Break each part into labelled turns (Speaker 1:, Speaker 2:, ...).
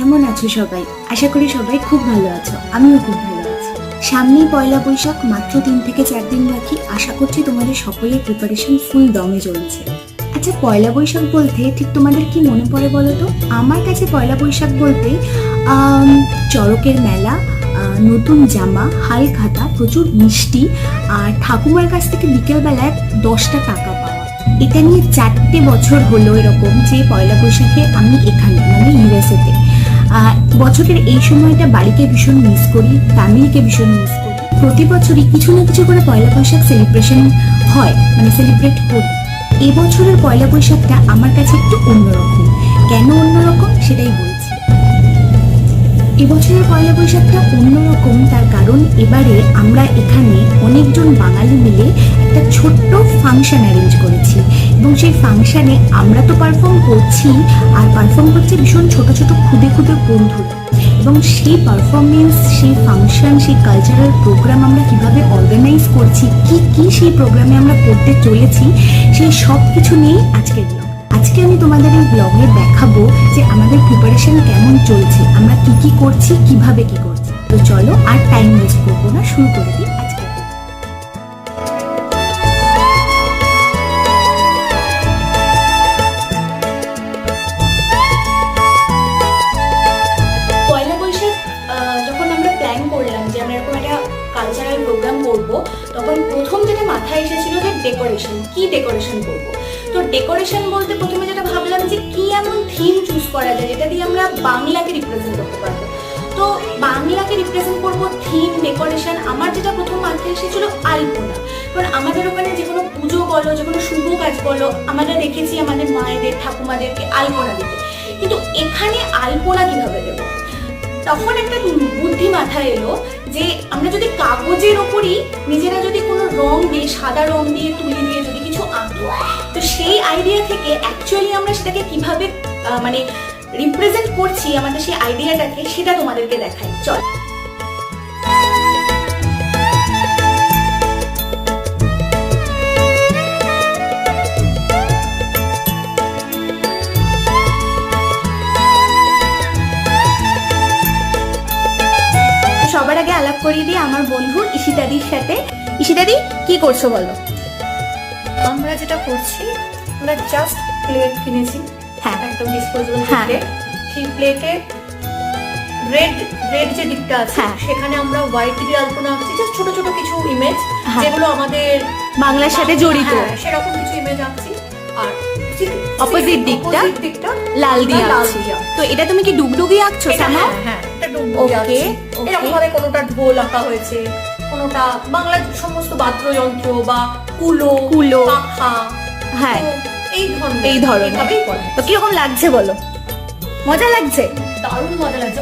Speaker 1: কেমন আছো সবাই? আশা করি সবাই খুব ভালো আছো, আমিও খুব ভালো আছি। সামনেই পয়লা বৈশাখ, মাত্র 3 থেকে 4 দিন বাকি। আশা করছি তোমাদের সকলের প্রিপারেশন ফুল দমে চলছে। আচ্ছা, পয়লা বৈশাখ বলতে ঠিক তোমাদের কি মনে পড়ে বলো তো? আমার কাছে পয়লা বৈশাখ বলতে চড়কের মেলা, নতুন জামা, হাল খাতা, প্রচুর মিষ্টি, আর ঠাকুমার কাছ থেকে বিকেলবেলায় 10টা টাকা পাওয়া। এটা নিয়ে 4টে বছর হলো এরকম যে পয়লা বৈশাখে আমি এখানে মানে ইউএসএতে। বছরের এই সময়টা বাড়িকে ভীষণ মিস করি, ফ্যামিলিকে ভীষণ মিস করি। প্রতি বছরই কিছু না কিছু করে পয়লা বৈশাখ সেলিব্রেশন হয়, মানে সেলিব্রেট করি। এবছরের পয়লা বৈশাখটা আমার কাছে একটু অন্যরকম। কেন অন্যরকম সেটাই বলছি। এবছরের পয়লা বৈশাখটা অন্যরকম, তার কারণ এবারে আমরা এখানে অনেকজন বাঙালি মিলে একটা ছোট্ট ফাংশন অ্যারেঞ্জ করেছি, এবং সেই ফাংশানে আমরা তো পারফর্ম করছি, আর পারফর্ম করছে ভীষণ ছোট ছোট ক্ষুদে ক্ষুদে বন্ধুরা। এবং সেই পারফরমেন্স, সেই ফাংশন, সেই কালচারাল প্রোগ্রাম আমরা কিভাবে অর্গানাইজ করছি, কি কি সেই প্রোগ্রামে আমরা করতে চলেছি, সেই সব কিছু নিয়েই আজকের ব্লগ। আজকে আমি তোমাদের এই ব্লগে দেখাবো যে আমাদের প্রিপারেশন কেমন চলছে, আমরা কি কি করছি, কিভাবে কি করছি। তো চলো আর টাইম ওয়েস্ট করবো না, শুরু করে দিই আজকে। পয়লা বৈশাখ যখন আমরা প্ল্যান করলাম যে আমরা এরকম একটা কালচারাল প্রোগ্রাম করবো, তখন প্রথম যেটা মাথায় এসেছিল যে ডেকোরেশন, কি ডেকোরেশন করবো। তো ডেকোরেশন বলতে প্রথমে যেটা ভাবলাম যে কি এমন থিম চুজ করা যায় যেটা দিয়ে আমরা বাংলাকে রিপ্রেজেন্ট করতে পারবো। তো বাংলাকে রিপ্রেজেন্ট করবো, থিম, ডেকোরেশন। আমার যেটা প্রথম মাথায় এসেছিল আলপনা, কারণ আমাদের ওখানে যে কোনো পুজো বলো, যে কোনো শুভ কাজ বলো, আমরা দেখেছি আমাদের মায়েদের, ঠাকুমাদেরকে আলপনা দিতে। কিন্তু এখানে আলপনা কিভাবে দেবো? তখন একটা বুদ্ধি মাথায় এলো যে আমরা যদি কাগজের ওপরই নিজেরা যদি কোনো রং দিয়ে, সাদা রং দিয়ে, তুলি দিয়ে যদি কিছু আঁকবো, তো সেই আইডিয়া থেকে অ্যাকচুয়ালি আমরা সেটাকে কিভাবে মানে রিপ্রেজেন্ট করছি আমাদের সেই আইডিয়াটাকে, সেটা তোমাদেরকে দেখাই। চল। সবার আগে আলাপ করিয়ে দিই আমার বন্ধু ইশিতাদির সাথে। ইশিতাদি, কি করছো বলো?
Speaker 2: আমরা যেটা করছি, আমরা জাস্ট প্লেট কিনেছি,
Speaker 1: হ্যাঁ,
Speaker 2: একদম ডিসপোজেবল
Speaker 1: হ্যাঁ।
Speaker 2: প্লেট। সেই প্লেটে রেড রেড যে দিকটা আছে,
Speaker 1: হ্যাঁ।
Speaker 2: সেখানে আমরা হোয়াইট দিয়ে আলপনা আঁকছি, যে ছোট ছোট কিছু ইমেজ
Speaker 1: হ্যাঁ।
Speaker 2: যেগুলো আমাদের
Speaker 1: বাংলার সাথে জড়িত,
Speaker 2: হ্যাঁ, সেরকম কিছু ইমেজ আঁকছি। আর
Speaker 1: অপোজিট দিকটা লাল দিয়ে আঁকছি। তো এটা তুমি কি ডুগডুগি আঁকছো?
Speaker 2: হ্যাঁ হ্যাঁ, এটা ডুগডুগি আঁকছি। এরকম ভাবে কোনোটা ঢোল আঁকা হয়েছে, কোনোটা বাংলার সমস্ত বাদ্যযন্ত্র বা কুলো, পাখা,
Speaker 1: হ্যাঁ,
Speaker 2: এই ধরনের এভাবেই করে।
Speaker 1: তো কিরকম লাগছে বলো? মজা লাগছে?
Speaker 2: দারুণ মজা লাগছে।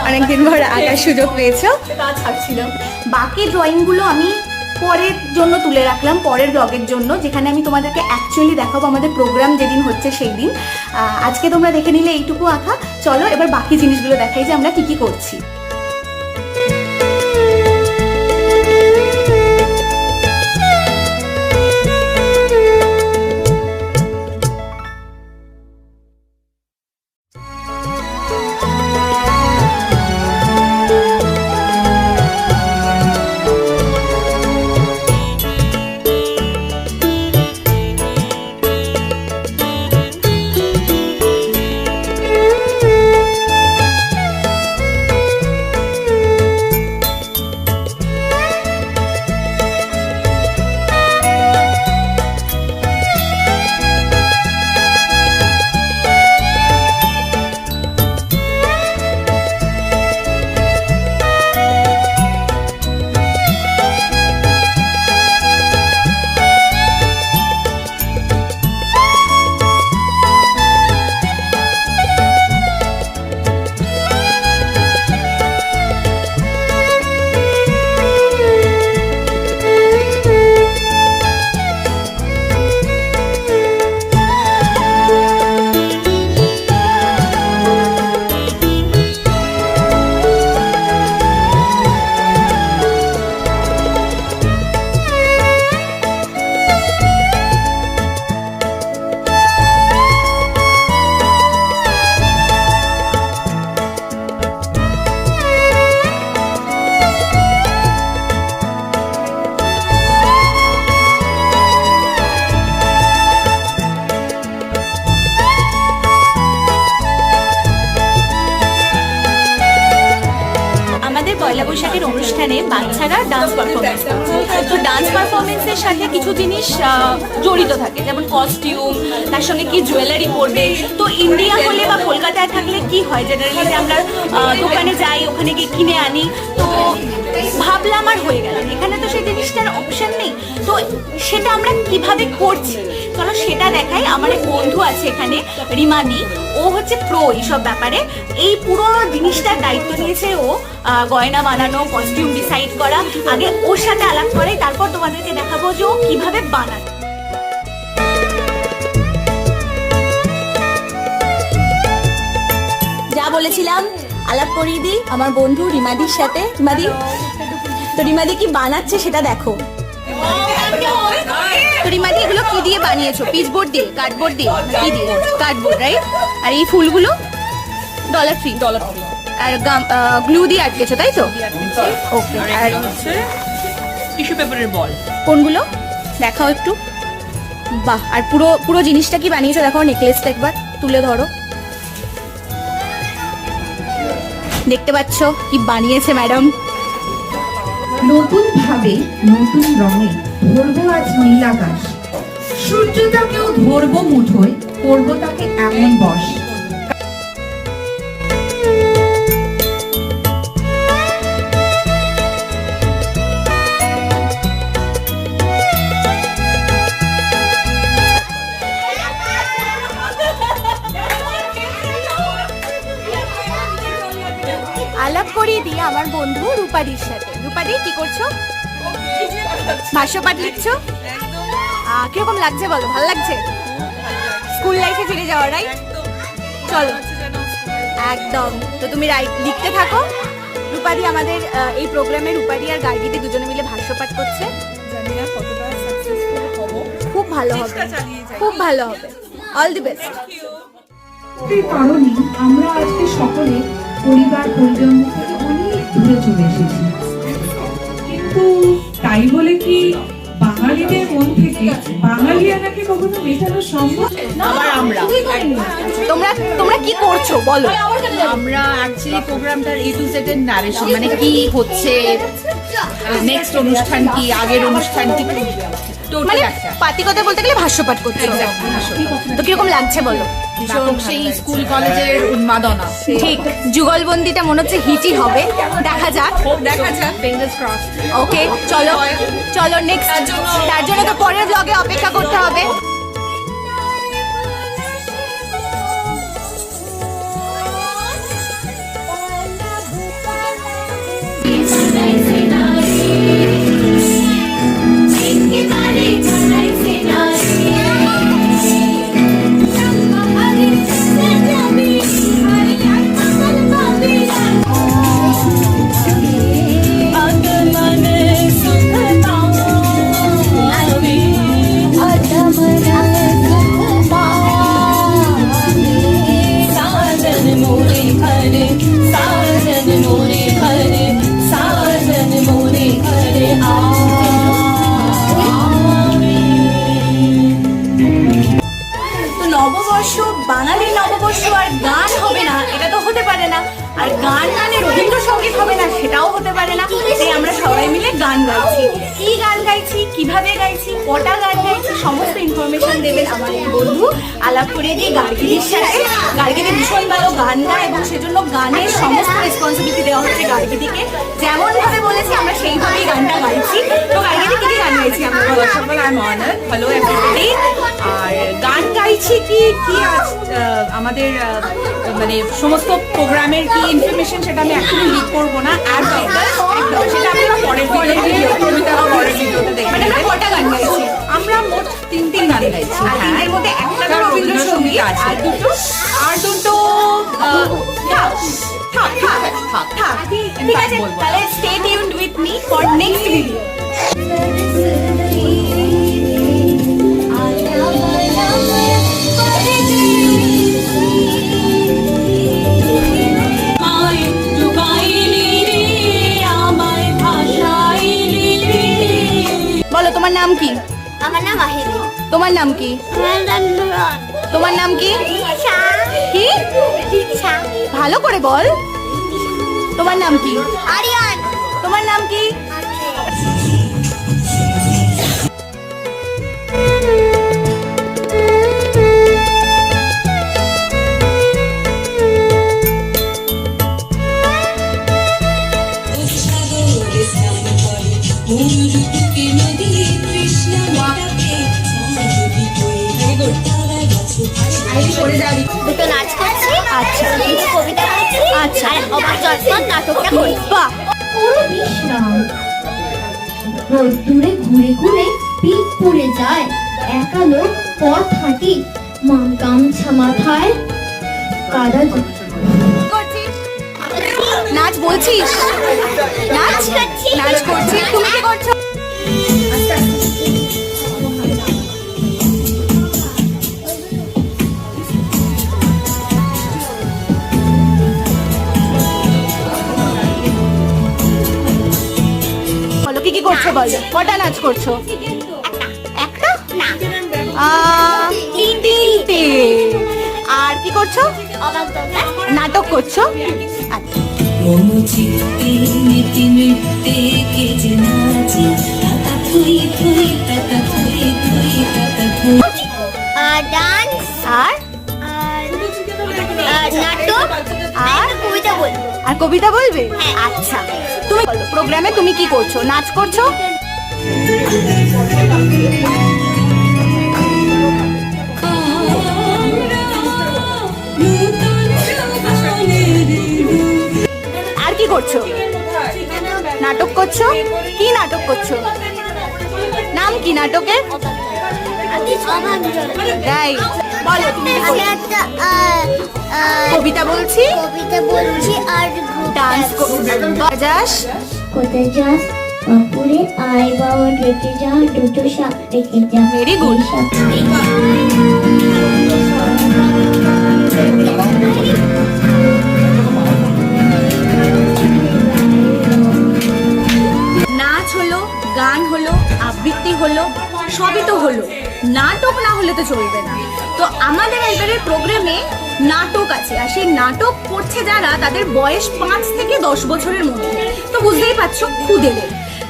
Speaker 2: অনেকদিন
Speaker 1: পর আঁকার সুযোগ পেয়েছো।
Speaker 2: সেটা ছাড়ছিলাম।
Speaker 1: বাকি ড্রয়িংগুলো আমি পরের জন্য তুলে রাখলাম, পরের ব্লগের জন্য, যেখানে আমি তোমাদেরকে অ্যাকচুয়ালি দেখাবো আমাদের প্রোগ্রাম যেদিন হচ্ছে সেই দিন। আজকে তোমরা দেখে নিলে এইটুকু আঁকা। চলো এবার বাকি জিনিসগুলো দেখাই যে আমরা কি কি করছি। পয়লা বৈশাখের অনুষ্ঠানে বাচ্চারা ডান্স পারফরমেন্স করছে। তো ডান্স পারফরমেন্সের সাথে কিছু জিনিস জড়িত থাকে, যেমন কস্টিউম, তার সঙ্গে কি জুয়েলারি পরবে। তো ইন্ডিয়া হলে বা কলকাতায় থাকলে কি হয়, জেনারেলি আমরা দোকানে যাই, ওখানে গিয়ে কিনে আনি। তো ভাবলাম আর হয়ে গেল, এখানে তো সেই জিনিসটার অপশন নেই, তো সেটা আমরা কিভাবে করছি চলো সেটা দেখাই। আমার এক বন্ধু আছে এখানে, রিমাদি, ও হচ্ছে প্রো এইসব ব্যাপারে। এই পুরো জিনিসটার দায়িত্ব নিয়েছে ও, গয়না বানানো, কস্টিউম ডিসাইড করা। আগে ওর সাথে আলাপ করে তারপর তোমাদেরকে দেখাবো যে ও কিভাবে বানায়। যা বলেছিলাম, আলাপ করিয়ে দিই আমার বন্ধু রিমাদির সাথে। রিমাদি, তো রিমাদি কি বানাচ্ছে সেটা দেখো। তো রিমাদি এগুলো কি দিয়ে বানিয়েছো? পিচবোর্ড দিয়ে, কার্ডবোর্ড দিয়ে, কি দিয়ে? Cardboard, right? আর এই ফুলগুলো ডলার ফ্রি আর গ্লু দিয়ে আটকেছো, তাই তো? ওকে। আর
Speaker 3: টিস্যু পেপারের বল
Speaker 1: কোনগুলো দেখাও একটু। বাহ, আর পুরো পুরো জিনিসটা কি বানিয়েছো দেখো। নেকলেসটা একবার তুলে ধরো, দেখতে পাচ্ছ কি বানিয়েছে ম্যাডাম।
Speaker 4: নতুন ভাবে নতুন রঙে ধরবো আজ নীল আকাশ, সূর্যটাকেও ধরবো মুঠোয়, করবো তাকে এমন বশ।
Speaker 1: আলাপ করিয়ে দিয়ে আমার বন্ধু রূপাদির সাথে। রূপাদি কি করছো? ভাষ্যপাঠ লিখছো? কিরকম লাগছে বলো? ভালো লাগছে? স্কুল লাইফে ফিরে যাওয়া, রাইট? চলো একদম। তো তুমি লিখতে থাকো। রূপাদি আমাদের এই প্রোগ্রামে রূপাদি আর গার্গিদি দুজনে মিলে ভাষ্যপাঠ করছে।
Speaker 3: জানি না কতটা সাকসেসফুল হব,
Speaker 1: খুব ভালো হবে, খুব ভালো হবে। All the best.
Speaker 4: এই কারণে আমরা আজকে সকলে পরিবার পরিজন থেকে অনেক দূরে চলে এসেছি, কিন্তু তাই বলে কি বাঙালিদের মন থেকে বাঙালিয়ানাকে কখনো মেটানো সম্ভব?
Speaker 3: আবার আমরা
Speaker 1: তোমরা কি করছো বলো?
Speaker 3: আমরা অ্যাকচুয়ালি প্রোগ্রামটার A to Z এর নারেশন, মানে কি হচ্ছে, নেক্সট অনুষ্ঠান কি, আগের অনুষ্ঠান কি,
Speaker 1: মানে
Speaker 3: টোটাল একটা
Speaker 1: পাতি কথা বলতে গেলে ভাষ্যপাঠ করছো। তো কিরকম লাগছে বলো?
Speaker 3: ভীষণ সেই স্কুল কলেজের উন্মাদনা।
Speaker 1: ঠিক, যুগলবন্দিটা মনে হচ্ছে হিটই হবে। দেখা যাক,
Speaker 3: দেখা যাক, ফিঙ্গার্স ক্রস।
Speaker 1: ওকে চলো চলো নেক্সট। তার জন্য তো পরের ব্লগে অপেক্ষা করতে হবে। নববর্ষ, বাঙালির নববর্ষ আর গান হবে না এটা তো হতে পারে না। আর গান মানে রবীন্দ্রসঙ্গীত হবে না সেটাও হতে পারে না। তাই আমরা সবাই মিলে গান গাইছি। কি গান গাইছি, কিভাবে গাইছি, কটা গান গাইছি, সমস্ত ইনফরমেশন দেবেন আমার এই বন্ধু আলাপ করে দিয়ে গার্গিদির সাথে। গার্গিদি ভীষণ ভালো গান গায় এবং সেজন্য গানের সমস্ত রেসপন্সিবিলিটি দেওয়া হচ্ছে গার্গিদিকে। যেমন ভাবে বলেছি আমরা সেইভাবেই গানটা গাইছি। তো গার্গিদি কি কি গান গাইছি আমরা?
Speaker 3: First of all, I'm honored. Hello everybody. আর গান গাইছি কি কি আমাদের মানে সমস্ত প্রোগ্রামের কি ইনফরমেশন সেটা আমি অ্যাকচুয়ালি লিক করবো না। আর সেটা আপনারা পরের ভিডিওতে দেখবেন।
Speaker 1: মানে আমরা কটা গান গাইছি?
Speaker 3: আমরা মোট তিনটি গান গাইছি।
Speaker 1: আর তিনটের মধ্যে একটা তো রবীন্দ্রসঙ্গীত আছে,
Speaker 3: আর দুটো
Speaker 1: থাক। ঠিক আছে, তাহলে stay tuned with me for next video. বলো তোমার নাম কি?
Speaker 5: আমার নাম আহিরি।
Speaker 1: তোমার নাম কি? তোমার নাম কি? কি? ভালো করে বল। তোমার নাম কি?
Speaker 5: আরিয়ান।
Speaker 2: তোমার নাম কি?
Speaker 5: দুটো নাচ করছি, আচ্ছা কিছু কবিতা বলছি, আচ্ছা আর অবাক জল্পন নাটকটা করি।
Speaker 2: বাহ,
Speaker 6: রোদ্দুরে ঘুরে ঘুরে পিঠ পড়ে যায়, একা লোক পথ হাঁটি, গামছা মাথায় কাদা
Speaker 2: করছিস? নাচ বলছিস? নাচ নাচ করছিস? তুমি কি করছো? বলো কি কি করছো, বলো কটা নাচ করছো? একটা
Speaker 5: না
Speaker 2: তিনটে। আর কি করছো?
Speaker 5: অবাক জল্পন
Speaker 2: নাটক করছো? আচ্ছা,
Speaker 7: চিত্তে মেতে নৃত্যে কেজে নাচে তাতা থুই থুই তাতা থুই থুই তাতা থুই।
Speaker 5: ডান্স
Speaker 2: আর
Speaker 5: আর নাটক আর কবিতা বলবো।
Speaker 2: আর কবিতা বলবে?
Speaker 5: হ্যাঁ।
Speaker 2: আচ্ছা, তুমি বলো প্রোগ্রামে তুমি কি করছো? নাচ করছো? আর কি করছো? নাটক করছো? কি নাটক করছো? নাম কি নাটকের?
Speaker 5: অবাক জল্পন
Speaker 2: রাইট, বলো তুমি কি
Speaker 5: আমি
Speaker 2: করছো?
Speaker 5: একটা
Speaker 2: কবিতা বলছি,
Speaker 5: কবিতা বলছি আর
Speaker 2: ডান্স বাজাস।
Speaker 6: কোথায় যাস বাপুরে, আয় বাবা রেখে যা, দুটো শাক রেখে যা।
Speaker 2: Very good. নাচ হলো, গান হলো, আবৃত্তি হলো, সবই তো হলো, নাটক না হলে তো চলবে না। তো আমাদের এবারের প্রোগ্রামে নাটক আছে, আর সেই নাটক করছে যারা, তাদের বয়স 5 থেকে 10 বছরের মধ্যে। তো বুঝতেই পারছো খুদেলে।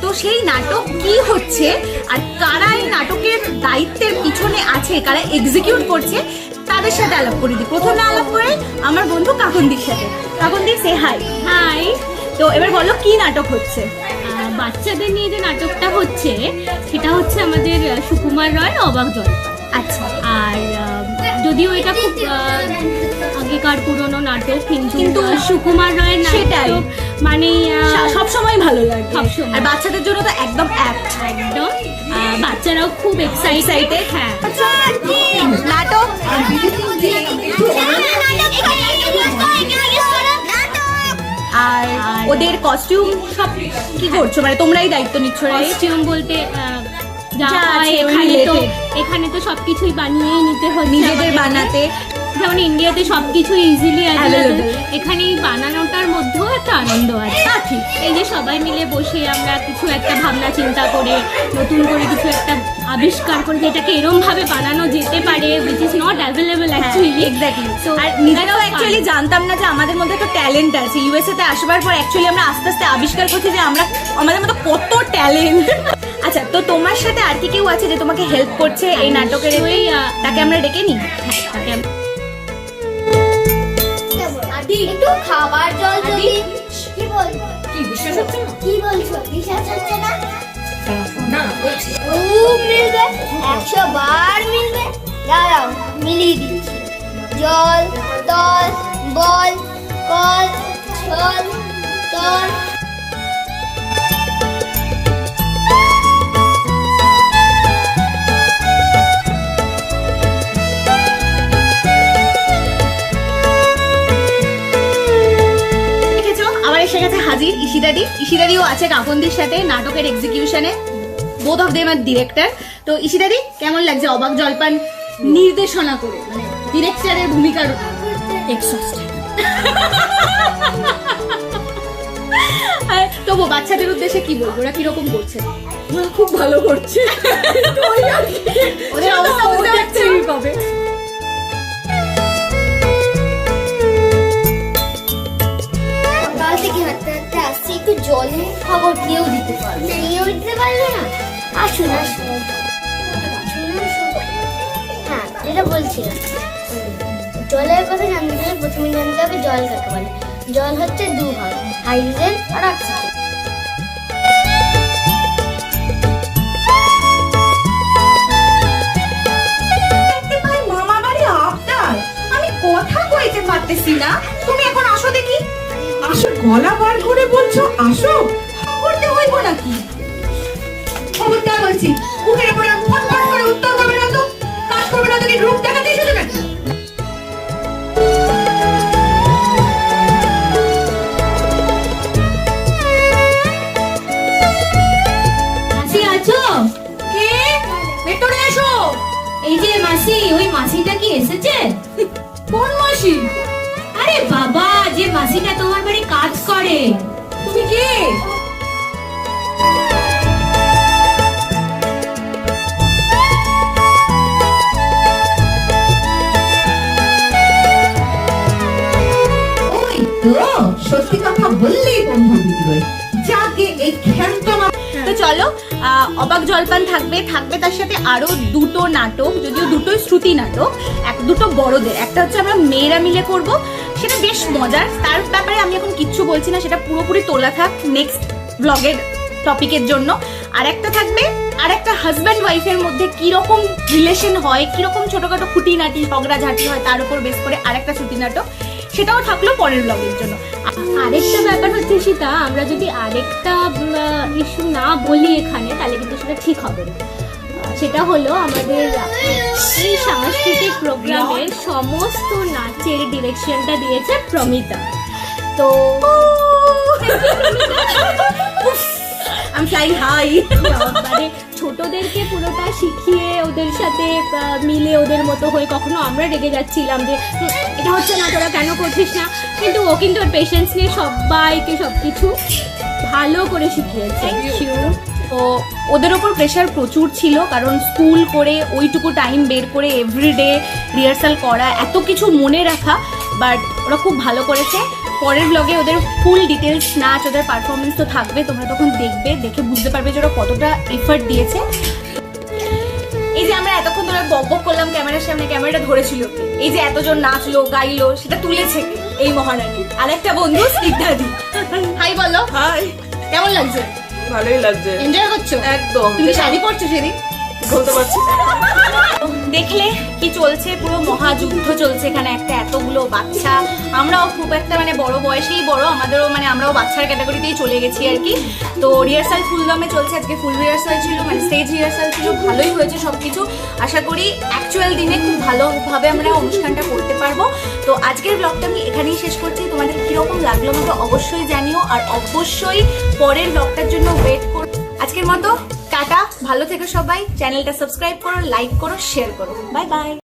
Speaker 2: তো সেই নাটক কি হচ্ছে আর কারা এই নাটকের দায়িত্বের পিছনে আছে, কারা এক্সিকিউট করছে, তাদের সাথে আলাপ করে দিই। প্রথমে আলাপ করে আমার বন্ধু কাকনদির সাথে। কাকনদি, সে হাই।
Speaker 8: হাই।
Speaker 2: তো এবার বলো কি নাটক হচ্ছে?
Speaker 8: বাচ্চাদের নিয়ে যে নাটকটা হচ্ছে সেটা হচ্ছে আমাদের সুকুমার রায় অবাক জল্পন।
Speaker 2: আচ্ছা,
Speaker 8: আর যদিও এটা খুব আগেকার পুরনো নাটক, কিন্তু সুকুমার রায়ের
Speaker 2: সেটাই।
Speaker 8: নাটক মানে
Speaker 2: সব সময় ভালো লাগে,
Speaker 8: সবসময়।
Speaker 2: আর বাচ্চাদের জন্য তো একদম অ্যাপ্ট।
Speaker 8: একদম বাচ্চারাও খুব এক্সাইটেড। হ্যাঁ,
Speaker 2: নাটক আর ওদের কস্টিউম সব কি করছো, মানে তোমরাই দায়িত্ব নিচ্ছ?
Speaker 8: কস্টিউম বলতে যা
Speaker 2: যা
Speaker 8: হয়
Speaker 2: আছে,
Speaker 8: এখানে তো সবকিছুই বানিয়েই নিতে হচ্ছে
Speaker 2: নিজেদের
Speaker 8: আমাদের।
Speaker 2: বানাতে।
Speaker 8: যেমন ইন্ডিয়াতে সবকিছু ইজিলি অ্যাভেলেবল,
Speaker 2: Available।
Speaker 8: এখানে এই বানানোটার মধ্যেও একটা আনন্দ আছে।
Speaker 2: ঠিক।
Speaker 8: এই যে সবাই মিলে বসে আমরা কিছু একটা ভাবনা চিন্তা করে নতুন করে কিছু একটা আবিষ্কার করে যেটাকে এরম ভাবে বানানো যেতে পারে, which is not available actually.
Speaker 2: Exactly.
Speaker 8: So,
Speaker 2: আর নিজেরাও
Speaker 8: that's fun.
Speaker 2: অ্যাকচুয়ালি জানতাম না যে আমাদের মধ্যে তো ট্যালেন্ট আছে। ইউএসএ তে আসবার পর অ্যাকচুয়ালি আমরা আস্তে আস্তে আবিষ্কার করছি যে আমাদের মধ্যে কত ট্যালেন্ট। আচ্ছা, তো তোমার সাথে আর কি কেউ আছে যে তোমাকে হেল্প করছে এই নাটকের?
Speaker 8: অবশ্যই,
Speaker 2: তাকে আমরা ডেকে নিই।
Speaker 8: তাকে আমরা-
Speaker 5: একটু খাবার জল যদি কি বলবো, কি বিশ্বাস হচ্ছে না, কি বলছো বিশ্বাস হচ্ছে না? মিলবে 100 বার মিলবে। দাঁড়াও মিলিয়ে দিচ্ছি। জল, তল, বল, কল, ছল, তল।
Speaker 2: আবার এসে গেছে হাজির ইশিদাদি। ইশিদাদিও আছে কাকনদির সাথে নাটকের এক্সিকিউশনে। Both of them are director. তো ইশিদাদি, কেমন লাগছে অবাক জল্পন নির্দেশনা করে, মানে ডিরেক্টরের ভূমিকার? এক্সস্টেড। তবু বাচ্চাদের উদ্দেশ্যে কি বলবো, ওরা কিরকম করছে? খুব ভালো করছে। ওদের অবস্থা বুঝতে পারছি কবে।
Speaker 5: সকাল থেকে হাঁটতে হাঁটতে আসছি, একটু জল খাবো আসুন আসুন। হ্যাঁ, যেটা বলছিলাম, জলের কথা জানতে গেলে প্রথমে জানতে হবে জল কাকে বলে। জল হচ্ছে দু ভাগ, হাইড্রোজেন আর অক্সিজেন।
Speaker 3: মামা বাড়ি আপনার, আমি কথা কইতে পারতেছি না, তুমি এখন আসো দেখি।
Speaker 4: আসো, গলা বার করে বলছো আসো।
Speaker 3: করতে হইব নাকি? খবরদার বলছি, মুখের উপরে ফটফট করে উত্তর করবে না তো, কাজ করবে না তো, কি রূপ দেখাতে এসেছো নাকি?
Speaker 8: মাসি আছো?
Speaker 3: কে? ভেতরে এসো।
Speaker 8: এই যে মাসি, ওই মাসিটা কি এসেছে?
Speaker 3: কোন মাসি?
Speaker 8: আরে বাবা, যে মাসিটা তোমার বাড়ি কাজ করে।
Speaker 3: তুমি কে?
Speaker 4: ওই তো, সত্যি কথা বললেই বন্ধু বিদ্রোহী। যাকে এই খ্যান্তমা।
Speaker 2: তো চলো, অবাক জলপান থাকবে, থাকবে তার সাথে আরো দুটো নাটক, যদিও দুটোই শ্রুতি নাটক, দুটো বড়দের। একটা হচ্ছে আমরা মেয়েরা মিলে করব, সেটা বেশ মজার, তার ব্যাপারে আমি এখন কিচ্ছু বলছি না, সেটা পুরোপুরি তোলা থাক নেক্সট ব্লগের টপিকের জন্য। আর একটা থাকবে, আর একটা হাজব্যান্ড ওয়াইফের মধ্যে কিরকম রিলেশন হয়, কিরকম ছোটখাটো খুঁটিনাটি ঝগড়াঝাটি হয়, তার উপর বেস করে আরেকটা শ্রুতি নাটক, সেটাও থাকলো পরের ব্লগের জন্য।
Speaker 8: আরেকটা ব্যাপার হচ্ছে সেটা, আমরা যদি আরেকটা ইস্যু না বলি এখানে, তাহলে কিন্তু সেটা ঠিক হবে না। সেটা হলো আমাদের এই সাংস্কৃতিক প্রোগ্রামের সমস্ত নাচের ডিরেকশনটা দিয়েছে প্রমিতা। তো
Speaker 2: আমি চাই হাই
Speaker 8: মানে ছোটদেরকে পুরোটা শিখিয়ে ওদের সাথে মিলে ওদের মতো হয়ে, কখনো আমরা রেগে যাচ্ছিলাম যে এটা হচ্ছে না, তোরা কেন করছিস না, কিন্তু ও কিন্তু ওর পেশেন্স নিয়ে সবাইকে সবকিছু ভালো করে শিখিয়েছে।
Speaker 2: তো ওদের ওপর প্রেশার প্রচুর ছিল, কারণ স্কুল করে ওইটুকু টাইম বের করে এভরিডে রিহার্সাল করা, এত কিছু মনে রাখা, বাট ওরা খুব ভালো করেছে। পরের ব্লগে ওদের ফুল ডিটেলস নাচ, ওদের পারফরমেন্স তো থাকবে, তোমরা তখন দেখবে, দেখে বুঝতে পারবে যে ওরা কতটা এফর্ট দিয়েছে। এই যে আমরা এতক্ষণ ধরে বক বক করলাম ক্যামেরার সামনে, ক্যামেরাটা ধরেছিল, এই যে এতজন নাচলো গাইলো, সেটা তুলেছে এই মহারানী। আরেকটা বন্ধু স্নিগ্ধাদি। হাই বলো।
Speaker 3: হাই।
Speaker 2: কেমন লাগছে?
Speaker 3: ভালোই লাগছে।
Speaker 2: এনজয় করছো?
Speaker 3: একদম।
Speaker 2: তুমি শাড়ি পরছো সেদিন?
Speaker 3: বলতে পারছি।
Speaker 2: দেখলে কি চলছে, পুরো মহাযুদ্ধ চলছে এখানে, একটা এতগুলো বাচ্চা, আমরাও খুব একটা মানে বড় বয়সেই বড়, আমাদেরও মানে আমরাও বাচ্চার ক্যাটাগরিতেই চলে গেছি আর কি। তো রিহার্সাল ফুল দমে চলছে, আজকে ফুল রিহার্সাল ছিল, মানে স্টেজ রিহার্সাল ছিল, ভালোই হয়েছে সবকিছু। আশা করি অ্যাকচুয়াল দিনে খুব ভালোভাবে আমরা অনুষ্ঠানটা করতে পারবো। তো আজকের ব্লগটা আমি এখানেই শেষ করছি। তোমাদের কিরকম লাগলো আমাকে অবশ্যই জানিও, আর অবশ্যই পরের ব্লগটার জন্য ওয়েট করো। আজকের মতো টাটা, ভালো থেকো সবাই, চ্যানেলটা সাবস্ক্রাইব করো, লাইক করো, শেয়ার করো, বাই বাই।